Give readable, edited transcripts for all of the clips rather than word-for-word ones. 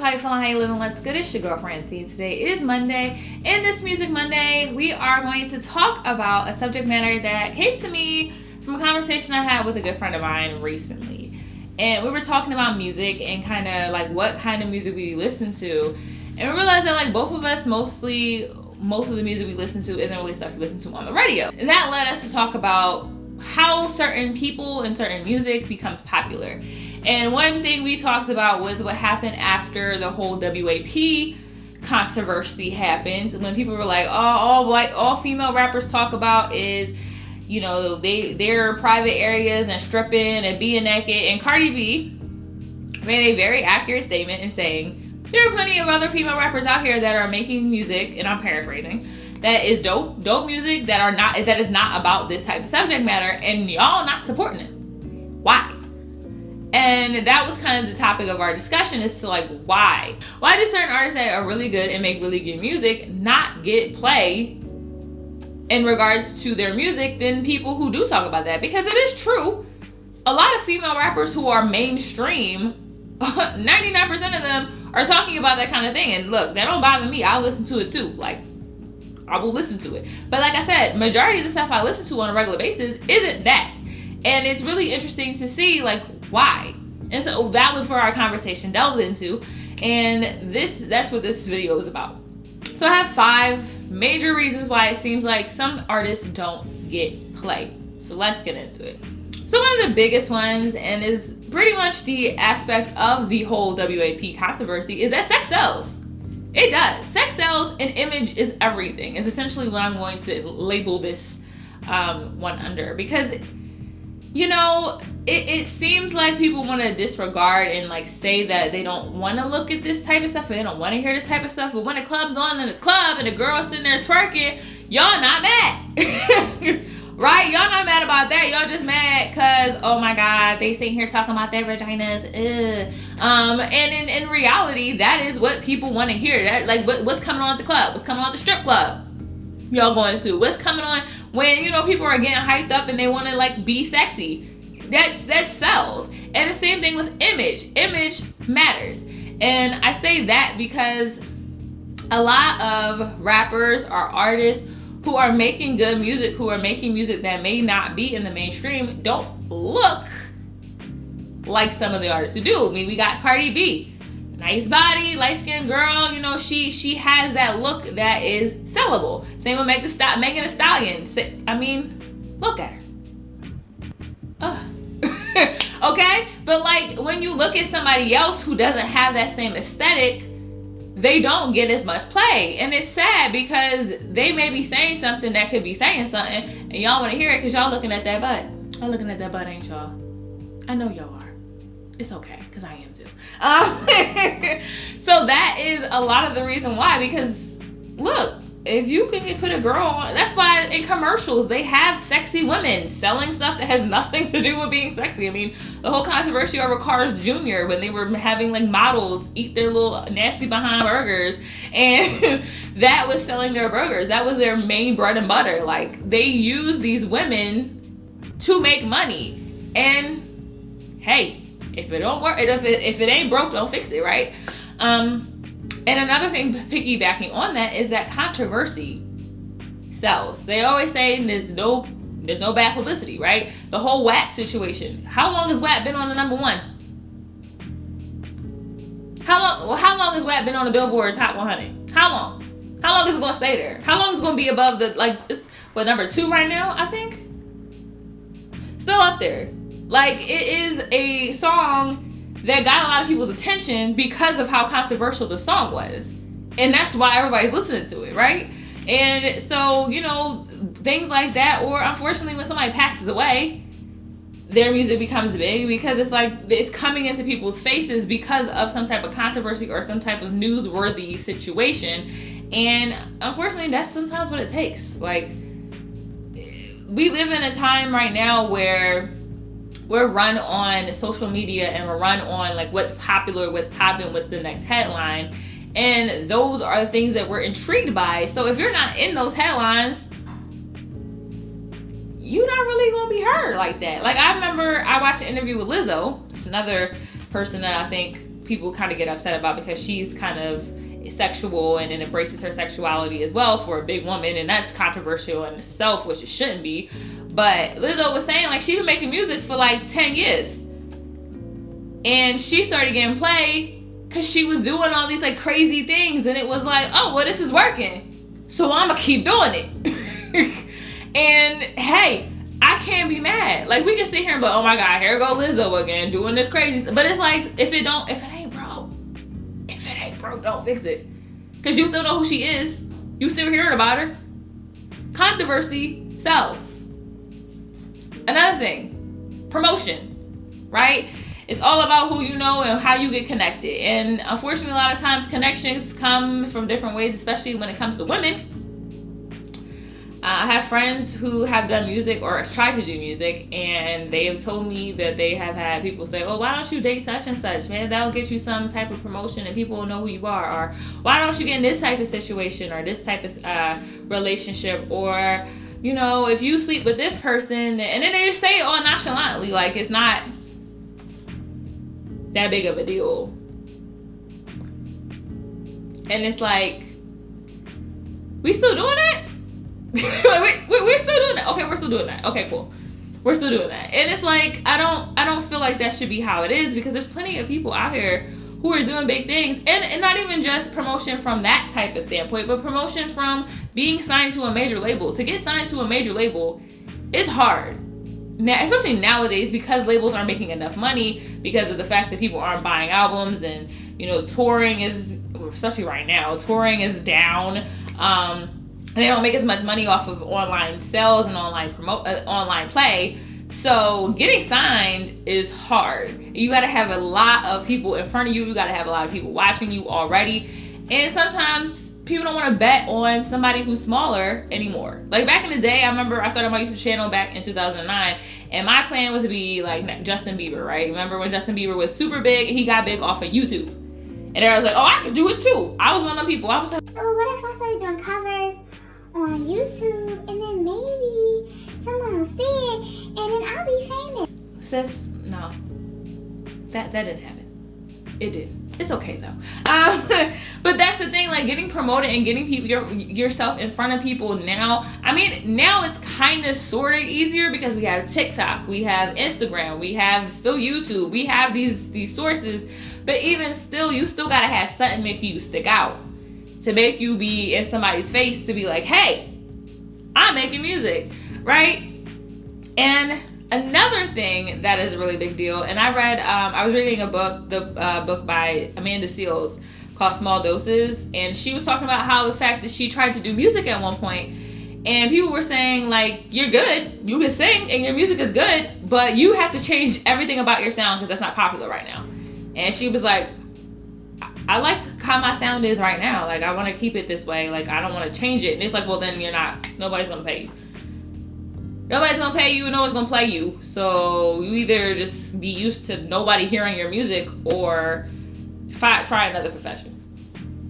how you feeling, how you living, what's good? It's your girl Francie. Today is Monday. In this Music Monday, we are going to talk about a subject matter that came to me from a conversation I had with a good friend of mine recently. And we were talking about music and kind of like what kind of music we listen to. And we realized that like both of us most of the music we listen to isn't really stuff we listen to on the radio. And that led us to talk about how certain people and certain music becomes popular. And one thing we talked about was what happened after the whole WAP controversy happened, when people were like, all female rappers talk about is, you know, their private areas and stripping and being naked. And Cardi B made a very accurate statement in saying there are plenty of other female rappers out here that are making music, and I'm paraphrasing, that is dope music that is not about this type of subject matter, and y'all not supporting it. Why? And that was kind of the topic of our discussion, is to like, why do certain artists that are really good and make really good music not get play in regards to their music than people who do talk about that? Because it is true, a lot of female rappers who are mainstream, 99% of them are talking about that kind of thing. And look, that don't bother me. I'll listen to it too. Like, I will listen to it. But like I said, majority of the stuff I listen to on a regular basis isn't that. And it's really interesting to see like why. And so that was where our conversation delved into. And that's what this video was about. So I have 5 major reasons why it seems like some artists don't get play. So let's get into it. So one of the biggest ones, and is pretty much the aspect of the whole WAP controversy, is that sex sells. It does. Sex sells, and image is everything. Is essentially what I'm going to label this one under. Because, you know, it seems like people want to disregard and like say that they don't want to look at this type of stuff, or they don't want to hear this type of stuff. But when the club's on in the club and the girl's sitting there twerking, y'all not mad. Right? Y'all not mad about that. Y'all just mad because, oh my God, they sitting here talking about their vaginas. And in reality, that is what people want to hear. That like what's coming on at the club? What's coming on at the strip club? Y'all going to? What's coming on when, you know, people are getting hyped up and they want to like be sexy? That sells. And the same thing with image. Image matters. And I say that because a lot of rappers or artists who are making good music, who are making music that may not be in the mainstream, don't look like some of the artists who do. I mean, we got Cardi B, nice body, light-skinned girl, you know, she has that look that is sellable. Same with Megan Thee Stallion. I mean, look at her. Okay? But like, when you look at somebody else who doesn't have that same aesthetic, they don't get as much play. And it's sad because they may be saying something that could be saying something, and y'all want to hear it because y'all looking at that butt. I'm looking at that butt, ain't y'all? I know y'all are. It's okay, because I am too. So that is a lot of the reason why, because look, if you can put a girl on, that's why in commercials they have sexy women selling stuff that has nothing to do with being sexy. I mean, the whole controversy over Cars Jr. when they were having like models eat their little nasty behind burgers, and that was selling their burgers. That was their main bread and butter. Like, they use these women to make money. And hey, if it don't work, if it ain't broke, don't fix it, right? And another thing, piggybacking on that, is that controversy sells. They always say there's no bad publicity, right? The whole WAP situation. How long has WAP been on the number 1? How long has WAP been on the Billboard Top 100? How long? How long is it going to stay there? How long is it going to be above the, like, it's, what, number 2 right now, I think? Still up there. Like, it is a song that got a lot of people's attention because of how controversial the song was. And that's why everybody's listening to it, right? And so, you know, things like that, or unfortunately when somebody passes away, their music becomes big because it's like it's coming into people's faces because of some type of controversy or some type of newsworthy situation. And unfortunately, that's sometimes what it takes. Like, we live in a time right now where we're run on social media and we're run on like what's popular, what's popping, what's the next headline. And those are the things that we're intrigued by. So if you're not in those headlines, you're not really going to be heard like that. Like, I remember I watched an interview with Lizzo. It's another person that I think people kind of get upset about, because she's kind of sexual and embraces her sexuality as well for a big woman, and that's controversial in itself, which it shouldn't be. But Lizzo was saying, like, she's been making music for like 10 years, and she started getting play because she was doing all these like crazy things, and it was like, oh well, this is working, so I'm gonna keep doing it. And hey, I can't be mad. Like, we can sit here and be like, oh my god, here go Lizzo again doing this crazy stuff. But it's like, if it ain't broke, don't fix it. Because you still know who she is. You still hearing about her. Controversy sells. Another thing, promotion, right? It's all about who you know and how you get connected. And unfortunately, a lot of times connections come from different ways, especially when it comes to women. I have friends who have done music or tried to do music, and they have told me that they have had people say, oh, why don't you date such and such, man? That'll get you some type of promotion and people will know who you are. Or why don't you get in this type of situation or this type of relationship? Or, you know, if you sleep with this person, and then they just say it all nonchalantly, like it's not that big of a deal. And it's like, we still doing that? we're still doing that. Okay, we're still doing that. Okay, cool. We're still doing that. And it's like, I don't feel like that should be how it is, because there's plenty of people out here who are doing big things, and not even just promotion from that type of standpoint, but promotion from being signed to a major label. To get signed to a major label is hard. Now, especially nowadays, because labels aren't making enough money because of the fact that people aren't buying albums, and, you know, touring is, especially right now, touring is down. And they don't make as much money off of online sales and online play. So getting signed is hard. You got to have a lot of people in front of you. You got to have a lot of people watching you already. And sometimes people don't want to bet on somebody who's smaller anymore. Like back in the day, I remember I started my YouTube channel back in 2009, and my plan was to be like Justin Bieber, right? Remember when Justin Bieber was super big and he got big off of YouTube? And I was like, oh, I could do it too. I was one of them people. I was like, oh, what if I started doing covers on YouTube, and then maybe someone will see it, and then I'll be famous? Sis, no. That didn't happen. It did. It's okay though. But that's the thing, like getting promoted and getting people yourself in front of people now. I mean, now it's kind of sort of easier because we have TikTok, we have Instagram, we have still YouTube, we have these sources. But even still, you still gotta have something to make you stick out, to make you be in somebody's face, to be like, hey, I'm making music, right? And another thing that is a really big deal, and I was reading a book, the book by Amanda Seales called Small Doses, and she was talking about how the fact that she tried to do music at one point, and people were saying, like, you're good, you can sing, and your music is good, but you have to change everything about your sound because that's not popular right now. And she was like, I like how my sound is right now. Like, I want to keep it this way. Like, I don't want to change it. And it's like, well, then nobody's going to pay you. Nobody's going to pay you, and no one's going to play you. So you either just be used to nobody hearing your music, or try another profession.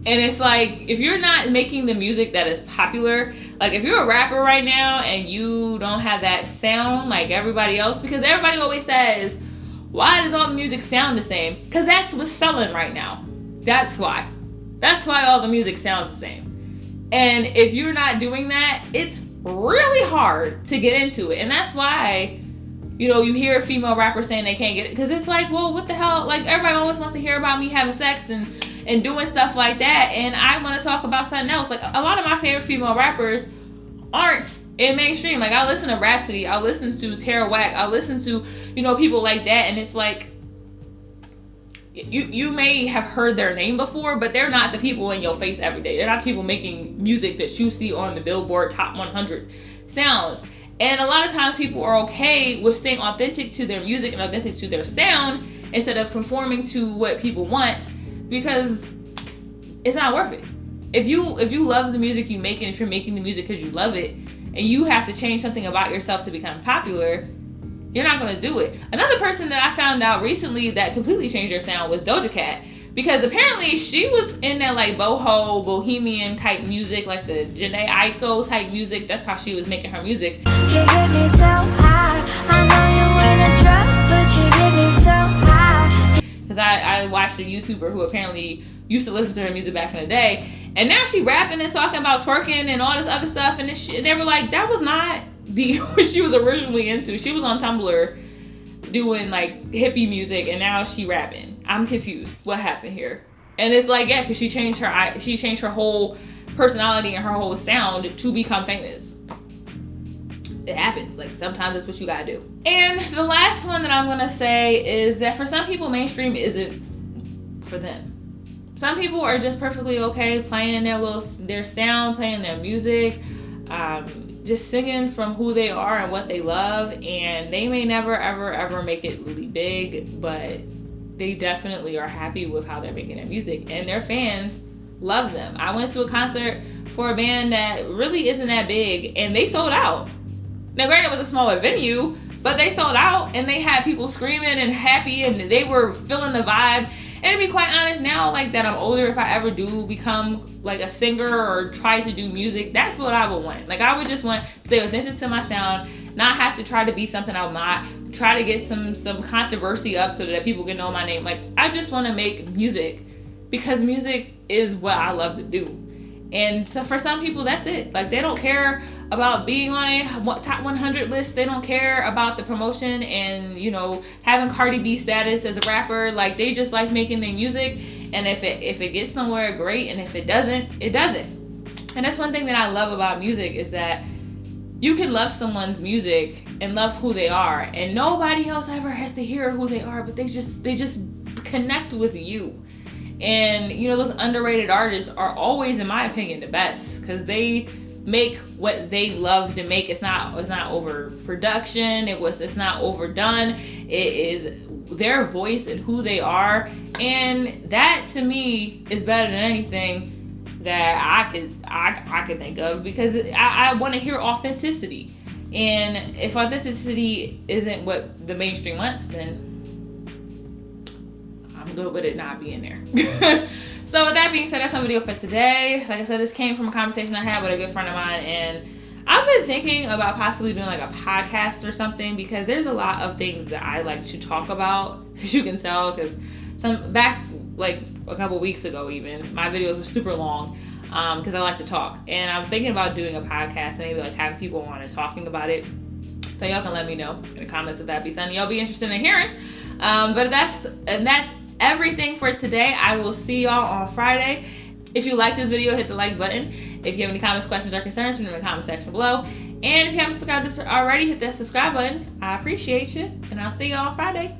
And it's like, if you're not making the music that is popular, like if you're a rapper right now and you don't have that sound like everybody else, because everybody always says, why does all the music sound the same? Because that's what's selling right now. That's why. That's why all the music sounds the same. And if you're not doing that, it's really hard to get into it. And that's why, you know, you hear a female rapper saying they can't get it. Because it's like, well, what the hell? Like, everybody always wants to hear about me having sex and doing stuff like that. And I want to talk about something else. Like, a lot of my favorite female rappers aren't in mainstream. Like, I listen to Rhapsody, I listen to Tara Wack, I listen to, you know, people like that, and it's like, you may have heard their name before, but they're not the people in your face every day. They're not the people making music that you see on the Billboard Top 100 sounds. And a lot of times people are okay with staying authentic to their music and authentic to their sound instead of conforming to what people want, because it's not worth it. If you love the music you make, and if you're making the music because you love it, and you have to change something about yourself to become popular, you're not going to do it. Another person that I found out recently that completely changed her sound was Doja Cat, because apparently she was in that like bohemian type music, like the Jhené Aiko type music. That's how she was making her music. You get me so high. I know you in a drug, but you get me so high. because I watched a YouTuber who apparently used to listen to her music back in the day, and now she rapping and talking about twerking and all this other stuff, and they were like, that was not what she was originally into. She was on Tumblr doing like hippie music, and now she rapping. I'm confused. What happened here? And it's like, yeah, because she changed her whole personality and her whole sound to become famous. It happens. Like, sometimes that's what you gotta do. And the last one that I'm gonna say is that for some people, mainstream isn't for them. Some people are just perfectly okay playing their sound, playing their music, just singing from who they are and what they love, and they may never ever make it really big, but they definitely are happy with how they're making their music, and their fans love them. I went to a concert for a band that really isn't that big, and they sold out. Now granted, it was a smaller venue, but they sold out, and they had people screaming and happy, and they were feeling the vibe. And to be quite honest, now like that I'm older, if I ever do become like a singer or try to do music, that's what I would want. Like, I would just want to stay authentic to my sound, not have to try to be something I'm not, try to get some controversy up so that people can know my name. Like, I just want to make music because music is what I love to do. And so for some people, that's it. Like, they don't care about being on a top 100 list. They don't care about the promotion and, you know, having Cardi B status as a rapper. Like, they just like making their music. And if it gets somewhere, great. And if it doesn't, it doesn't. And that's one thing that I love about music, is that you can love someone's music and love who they are, and nobody else ever has to hear who they are, but they just connect with you. And, you know, those underrated artists are always, in my opinion, the best, because they make what they love to make. It's not overproduction. It's not overdone. It is their voice and who they are, and that to me is better than anything that I could think of, because I want to hear authenticity. And if authenticity isn't what the mainstream wants, then I'm good with it not being there. So with that being said, that's my video for today. Like I said, this came from a conversation I had with a good friend of mine, and I've been thinking about possibly doing like a podcast or something, because there's a lot of things that I like to talk about, as you can tell, because back like a couple weeks ago even, my videos were super long, because I like to talk. And I'm thinking about doing a podcast, maybe like having people on and talking about it. So y'all can let me know in the comments if that'd be something y'all be interested in hearing. But that's everything for today. I will see y'all on Friday. If you like this video, hit the like button. If you have any comments, questions, or concerns, put them in the comment section below. And if you haven't subscribed already, hit that subscribe button. I appreciate you, and I'll see y'all on Friday.